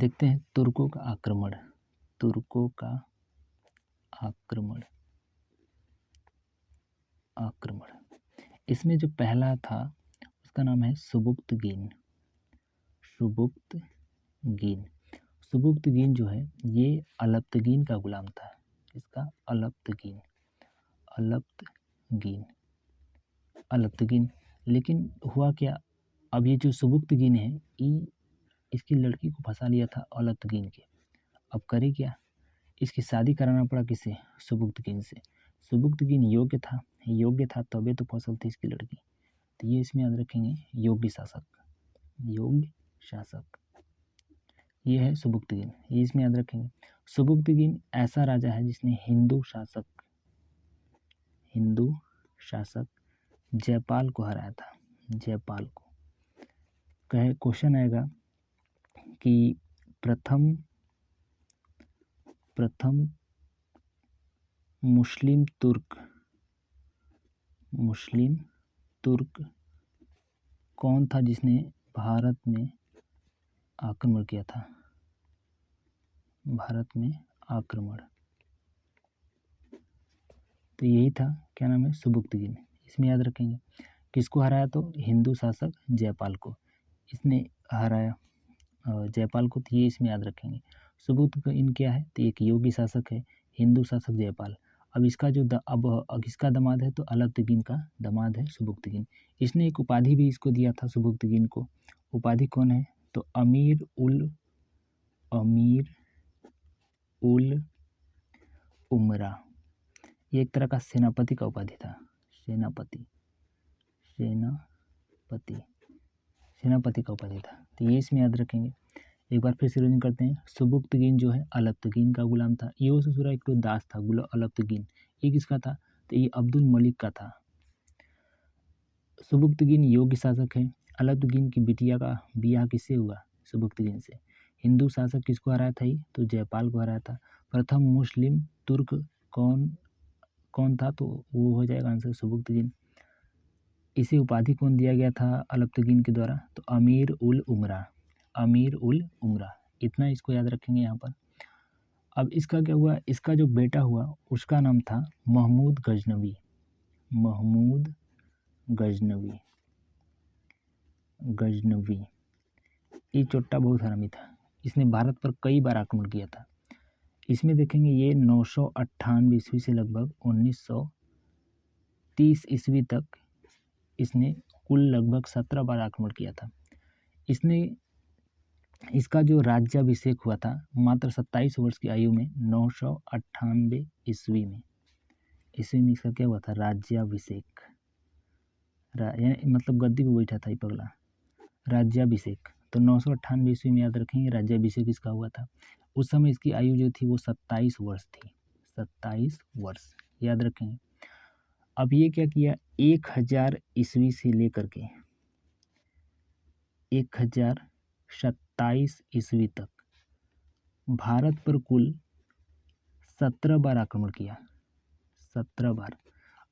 देखते हैं तुर्कों का आक्रमण। तुर्कों का आक्रमण आक्रमण इसमें जो पहला था उसका नाम है सुबुक्तगीन। सुबुक्तगीन सुबुक्तगीन जो है ये अलप्तगीन का गुलाम था। इसका अलप्तगीन अलप्तगीन अलप्तगीन लेकिन हुआ क्या, अब ये जो सुबुक्तगीन है ये इसकी लड़की को फंसा लिया था अलप्तगीन के। अब करे क्या, इसकी शादी कराना पड़ा किससे, सुबुक्तगीन से। सुबुक्तगीन योग्य था तबे तो फसल थी इसकी लड़की। तो ये इसमें याद रखेंगे, योग्य शासक ये है सुबुक्तगीन, ये इसमें याद रखेंगे। सुबुक्तगीन ऐसा राजा है जिसने हिंदू शासक जयपाल को हराया था। जयपाल को कहे क्वेश्चन आएगा कि प्रथम मुस्लिम तुर्क कौन था जिसने भारत में आक्रमण किया था। भारत में आक्रमण तो यही था, क्या नाम है, सुबुक्तगीन। इसमें याद रखेंगे किसको हराया, तो हिंदू शासक जयपाल को इसने हराया, जयपाल को। तो ये इसमें याद रखेंगे। सुबुक्तगीन क्या है, तो एक योगी शासक है, हिंदू शासक जयपाल। अब इसका जो अब किसका दामाद है, तो अलप्तगीन का दामाद है सुबुक्तगीन। इसने एक उपाधि भी इसको दिया था सुबुक्तगीन को। उपाधि कौन है, तो अमीर उल उमरा। ये एक तरह का सेनापति का उपाधि था। सेनापति का उपाधि था। तो ये इसमें याद रखेंगे। एक बार फिर से रिवीजन करते हैं। सुबुक्तगीन जो है अलप्तगीन का गुलाम था। ये उस सूरा एक दास था अलप्तगीन। ये किसका था, तो ये अब्दुल मलिक का था। सुबुक्तगीन योग्य शासक है। अलप्तगीन की बिटिया का ब्याह किससे हुआ, सुबुक्तगीन से। हिंदू शासक किसको हराया था, तो जयपाल को हराया था। प्रथम मुस्लिम तुर्क कौन था, तो वो हो जाएगा आंसर सुबुक्तगीन। इसे उपाधि कौन दिया गया था अलप्तगीन के द्वारा, तो अमीर उल उमरा। इतना इसको याद रखेंगे यहाँ पर। अब इसका क्या हुआ, इसका जो बेटा हुआ उसका नाम था महमूद गजनवी। ये चोट्टा बहुत हरामी था। इसने भारत पर कई बार आक्रमण किया था। इसमें देखेंगे ये 998 ईस्वी से लगभग 1930 ईस्वी तक इसने कुल लगभग 17 बार आक्रमण किया था। इसका जो राज्याभिषेक हुआ था मात्र 27 वर्ष की आयु में 998 ईस्वी में इसका क्या हुआ था, राज्याभिषेक। मतलब गद्दी पे बैठा था ये पगला, राज्याभिषेक। तो 998 ईस्वी में याद रखेंगे राज्याभिषेक इसका हुआ था। उस समय इसकी आयु जो थी वो 27 वर्ष थी। 27 वर्ष याद रखेंगे। अब ये क्या किया, 1000 ईस्वी से लेकर के 1027 ईस्वी तक भारत पर कुल 17 बार आक्रमण किया। 17 बार।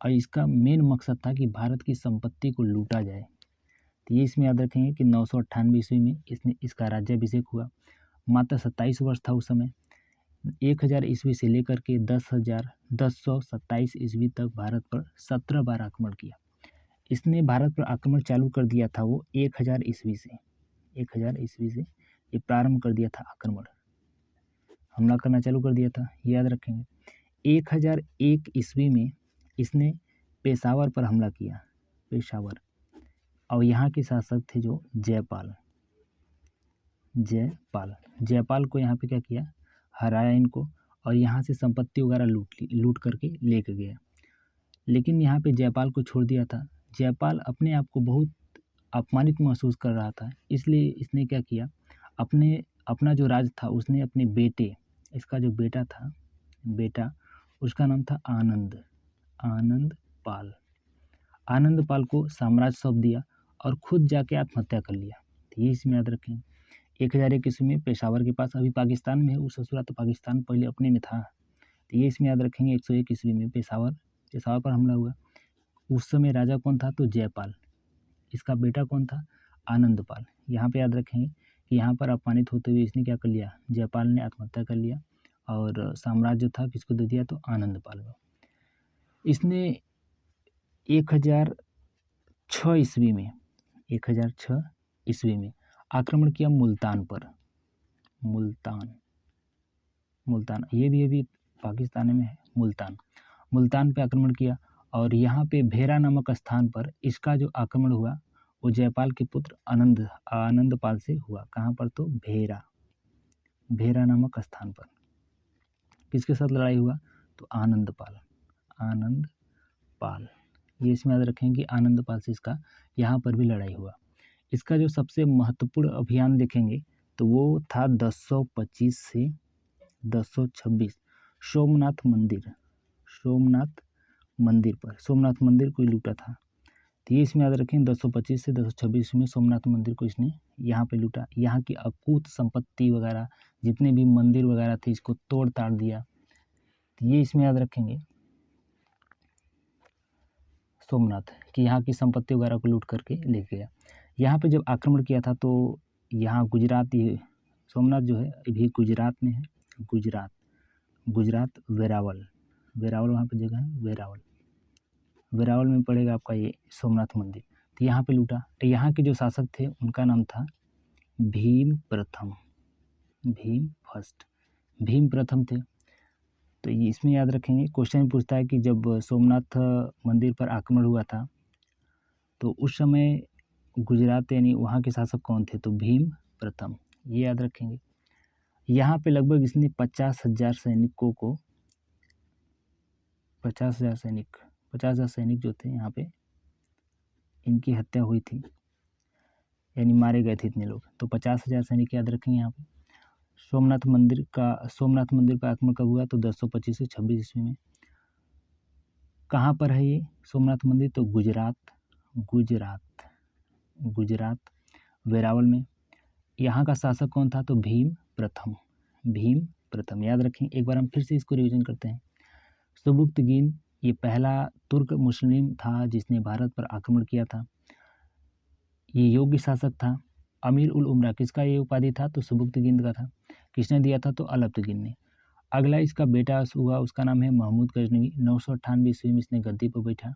और इसका मेन मकसद था कि भारत की संपत्ति को लूटा जाए। तो ये इसमें याद रखेंगे कि 998 ईस्वी में इसका राज्याभिषेक हुआ। मात्र 27 वर्ष था उस समय। 1000 ईस्वी से लेकर के 1027 ईस्वी तक भारत पर 17 बार आक्रमण किया। इसने भारत पर आक्रमण चालू कर दिया था वो 1000 ईस्वी से। 1000 ईस्वी से ये प्रारंभ कर दिया था आक्रमण, हमला करना चालू कर दिया था, याद रखेंगे। 1001 ईस्वी में इसने पेशावर पर हमला किया, पेशावर। और यहाँ के शासक थे जो जयपाल को यहाँ पे क्या किया, हराया इनको, और यहाँ से संपत्ति वगैरह लूट करके लेके गया। लेकिन यहाँ पे जयपाल को छोड़ दिया था। जयपाल अपने आप को बहुत अपमानित महसूस कर रहा था, इसलिए इसने क्या किया, अपना जो राज था उसने अपने बेटे, इसका जो बेटा उसका नाम था आनंद पाल को साम्राज्य सौंप दिया और खुद जाके आत्महत्या कर लिया। तो ये इसमें याद रखें। 1001 ईस्वी में पेशावर के पास, अभी पाकिस्तान में है उस ससुरा, तो पाकिस्तान पहले अपने में था। तो ये इसमें याद रखेंगे। 101 ईस्वी में पेशावर पर हमला हुआ। उस समय राजा कौन था, तो जयपाल। इसका बेटा कौन था, आनंदपाल। यहाँ पे याद रखेंगे कि यहाँ पर अपमानित होते हुए इसने क्या कर लिया, जयपाल ने आत्महत्या कर लिया और साम्राज्य था किसको दे दिया, तो आनंदपाल को। इसने 1006 ईस्वी में 1006 ईस्वी में आक्रमण किया मुल्तान पर। मुल्तान ये भी अभी पाकिस्तान में है। मुल्तान पे आक्रमण किया और यहाँ पे भेरा नामक स्थान पर इसका जो आक्रमण हुआ वो जयपाल के पुत्र आनंदपाल से हुआ। कहाँ पर, तो भेरा नामक स्थान पर। किसके साथ लड़ाई हुआ, तो आनंदपाल। ये इसमें याद रखें कि आनंदपाल से इसका यहाँ पर भी लड़ाई हुआ। इसका जो सबसे महत्वपूर्ण अभियान देखेंगे तो वो था 1025 से 1026 सोमनाथ मंदिर को लूटा था। तो ये इसमें याद रखें 1025 से 1026 में सोमनाथ मंदिर को इसने यहाँ पे लूटा। यहाँ की अकूत संपत्ति वगैरह जितने भी मंदिर वगैरह थे इसको तोड़ ताड़ दिया। तो ये इसमें याद रखेंगे सोमनाथ कि यहाँ की संपत्ति वगैरह को लूट करके ले गया। यहाँ पे जब आक्रमण किया था तो यहाँ गुजरात, ये सोमनाथ जो है अभी गुजरात में है। गुजरात वेरावल वहाँ पे जगह है, वेरावल में पड़ेगा आपका ये सोमनाथ मंदिर। तो यहाँ पे लूटा। तो यहाँ के जो शासक थे उनका नाम था भीम प्रथम थे। तो ये इसमें याद रखेंगे, क्वेश्चन पूछता है कि जब सोमनाथ मंदिर पर आक्रमण हुआ था तो उस समय गुजरात यानी वहाँ के शासक कौन थे, तो भीम प्रथम, ये याद रखेंगे। यहाँ पे लगभग इसने 50,000 सैनिकों को 50,000 सैनिक जो थे यहाँ पे इनकी हत्या हुई थी, यानी मारे गए थे इतने लोग। तो 50,000 सैनिक याद रखेंगे यहाँ पे। सोमनाथ मंदिर पर आक्रमण कब हुआ, तो 1025 से 26 ईस्वी में। कहाँ पर है ये सोमनाथ मंदिर, तो गुजरात वेरावल में। यहाँ का शासक कौन था, तो भीम प्रथम याद रखें। एक बार हम फिर से इसको रिवीजन करते हैं। सुबुक्तगीन ये पहला तुर्क मुस्लिम था जिसने भारत पर आक्रमण किया था। ये योग्य शासक था। अमीर उल उमरा किसका ये उपाधि था, तो सुबुक्तगीन का था। किसने दिया था, तो अलब्तगीन ने। अगला इसका बेटा हुआ, उसका नाम है महमूद गजनवी। 998 ईस्वी में इसने गद्दी पर बैठा।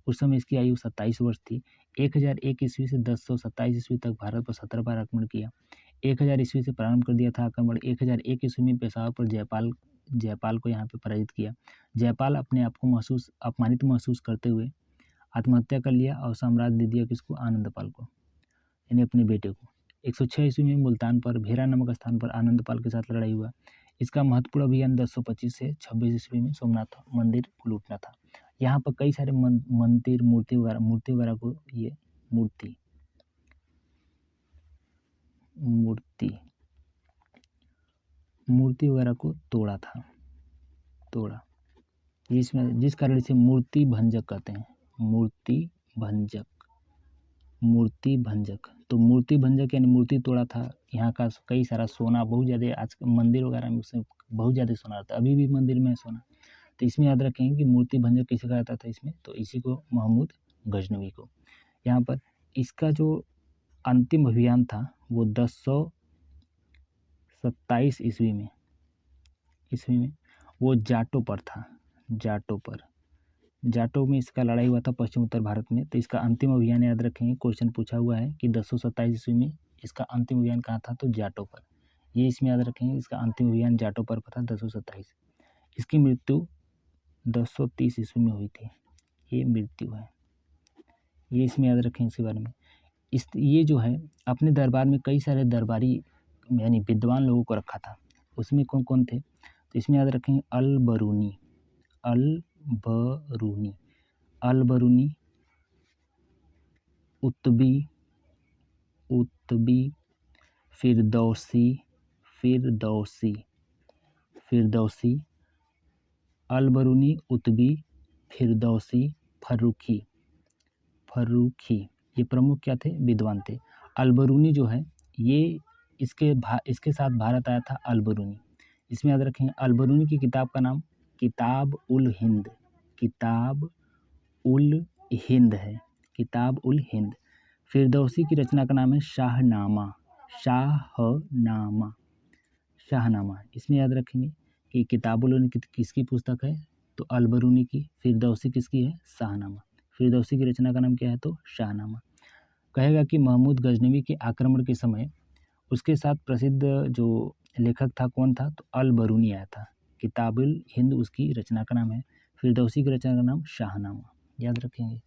उस समय इसकी आयु 27 वर्ष थी। 1001 ईस्वी से 1027 ईस्वी तक भारत पर 17 बार आक्रमण किया। 1000 ईस्वी से प्रारंभ कर दिया था आक्रमण। 1001 ईस्वी में पेशावर पर जयपाल को यहाँ पे पराजित किया। जयपाल अपने आप को अपमानित महसूस करते हुए आत्महत्या कर लिया और साम्राज्य दे दिया किसको, आनंदपाल को, यानी अपने बेटे को। 106 ईस्वी में मुल्तान पर भेरा नामक स्थान पर आनंदपाल के साथ लड़ाई हुआ। इसका महत्वपूर्ण अभियान 1025 से 26 ईस्वी में सोमनाथ मंदिर को लूटना था। यहाँ पर कई सारे मंदिर मूर्ति वगैरह को ये मूर्ति वगैरह को तोड़ा। इसमें जिस कारण इसे मूर्ति भंजक कहते हैं। मूर्ति भंजक तो मूर्ति भंजक यानी मूर्ति तोड़ा था। यहाँ का कई सारा सोना, बहुत ज़्यादा आज मंदिर वगैरह में उसमें बहुत ज़्यादा सोना रहता है, अभी भी मंदिर में सोना। तो इसमें याद रखेंगे कि मूर्ति भंजक किसे कहा जाता था इसमें, तो इसी को महमूद गजनवी को। यहाँ पर इसका जो अंतिम अभियान था वो 1027 ईस्वी में वो जाटों पर था। जाटों में इसका लड़ाई हुआ था पश्चिम उत्तर भारत में। तो इसका अंतिम अभियान याद रखेंगे, क्वेश्चन पूछा हुआ है कि 1027 ईस्वी में इसका अंतिम अभियान कहाँ था, तो जाटों पर। ये इसमें याद रखेंगे, इसका अंतिम अभियान जाटों पर था 1027। इसकी मृत्यु 1030 ईस्वी में हुई थी, ये मृत्यु है। ये इसमें याद रखें इसके बारे में। ये जो है अपने दरबार में कई सारे दरबारी यानी विद्वान लोगों को रखा था। उसमें कौन कौन थे, तो इसमें याद रखेंगे अल-बरूनी, उत्बी, फिरदौसी, अल-बरूनी, उत्बी, फिरदौसी, फर्रुखी, ये प्रमुख क्या थे, विद्वान थे। अल-बरूनी जो है ये इसके साथ भारत आया था अल-बरूनी। इसमें याद रखेंगे अल-बरूनी की किताब का नाम किताब उल हिंद है। फिरदौसी की रचना का नाम है शाहनामा। शाहनामा, शाहनामा। इसमें याद रखेंगे कि किताबुल किसकी पुस्तक है, तो अलबरूनी की। फिरदौसी किसकी है, शाहनामा। फिरदौसी की रचना का नाम क्या है, तो शाहनामा। कहेगा कि महमूद गजनवी के आक्रमण के समय उसके साथ प्रसिद्ध जो लेखक था कौन था, तो अलबरूनी आया था। किताबुल हिंद उसकी रचना का नाम है, फिरदौसी की रचना का नाम शाहनामा, याद रखेंगे।